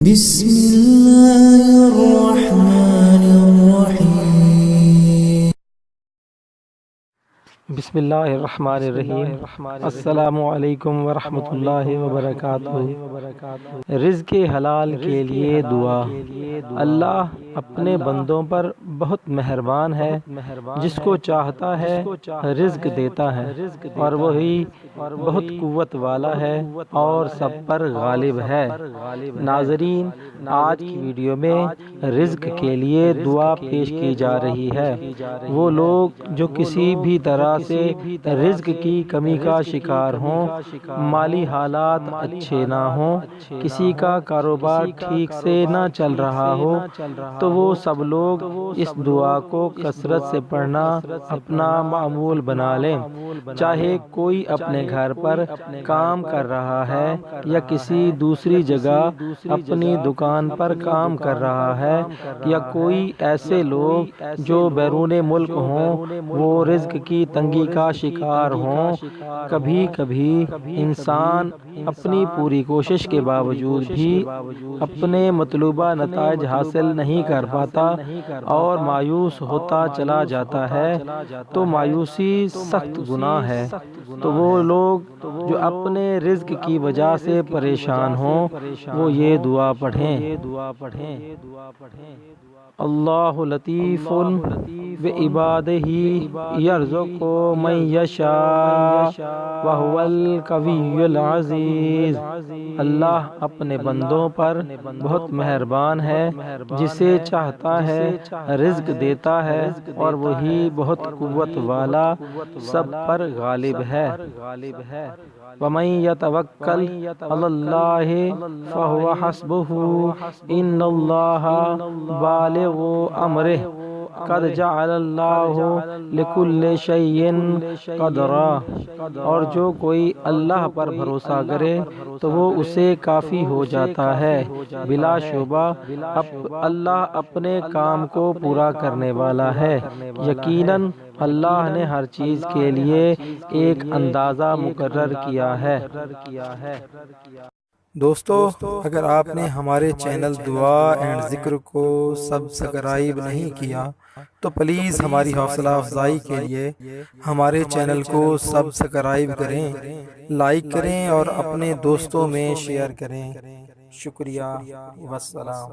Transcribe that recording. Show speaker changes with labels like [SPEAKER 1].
[SPEAKER 1] بسم الله الرحمن الرحيم
[SPEAKER 2] بسم اللہ الرحمن الرحیم۔ السلام علیکم ورحمۃ اللہ وبرکاتہ۔ رزق حلال کے لیے دعا۔ اللہ اپنے بندوں پر بہت مہربان ہے، جس کو چاہتا ہے رزق دیتا ہے، اور وہی بہت قوت والا ہے اور سب پر غالب ہے۔ ناظرین، آج کی ویڈیو میں رزق کے لیے دعا پیش کی جا رہی ہے۔ وہ لوگ جو کسی بھی طرح سے رزق کی کمی کا شکار ہوں، مالی حالات اچھے نہ ہوں، کسی کا کاروبار ٹھیک سے نہ چل رہا ہو، تو وہ سب لوگ اس دعا کو کثرت سے پڑھنا اپنا معمول بنا لیں۔ چاہے کوئی اپنے گھر پر کام کر رہا ہے یا کسی دوسری جگہ اپنی دکان پر کام کر رہا ہے، یا کوئی ایسے لوگ جو بیرون ملک ہوں، وہ رزق کی تنگی کا شکار ہوں۔ کبھی کبھی انسان اپنی پوری کوشش کے باوجود بھی اپنے مطلوبہ نتائج حاصل نہیں کر پاتا اور مایوس ہوتا چلا جاتا ہے، تو مایوسی سخت گناہ ہے۔ تو وہ لوگ جو اپنے رزق کی وجہ سے پریشان ہوں، وہ یہ دعا پڑھیں: اللہ لطیف بعبادہ یرزق من یشاء وہو القوی العزیز۔ اللہ اپنے بندوں پر بہت مہربان ہے، جسے چاہتا ہے رزق دیتا ہے، اور وہی بہت قوت والا، سب پر غالب ہے۔ وَمَن يَتَوَکَّلْ عَلَى اللَّهِ فَهُوَ حَسْبُهُ إِنَّ اللَّهَ بالغ أَمْرِهِ قَدْ جَعَلَ اللَّهُ لِكُلِّ شَيْءٍ قَدْرًا۔ اور جو کوئی اللہ پر بھروسہ کرے تو وہ اسے کافی ہو جاتا ہے۔ بلا شبہ اللہ اپنے کام کو پورا کرنے والا ہے۔ یقیناً اللہ نے ہر چیز کے لیے ایک اندازہ مقرر کیا ہے۔
[SPEAKER 3] دوستو، اگر آپ نے ہمارے چینل دعا اینڈ ذکر کو سبسکرائب نہیں کیا تو پلیز ہماری حوصلہ افزائی کے لیے ہمارے چینل کو سبسکرائب کریں، لائک کریں اور اپنے دوستوں میں شیئر کریں۔ شکریہ، والسلام۔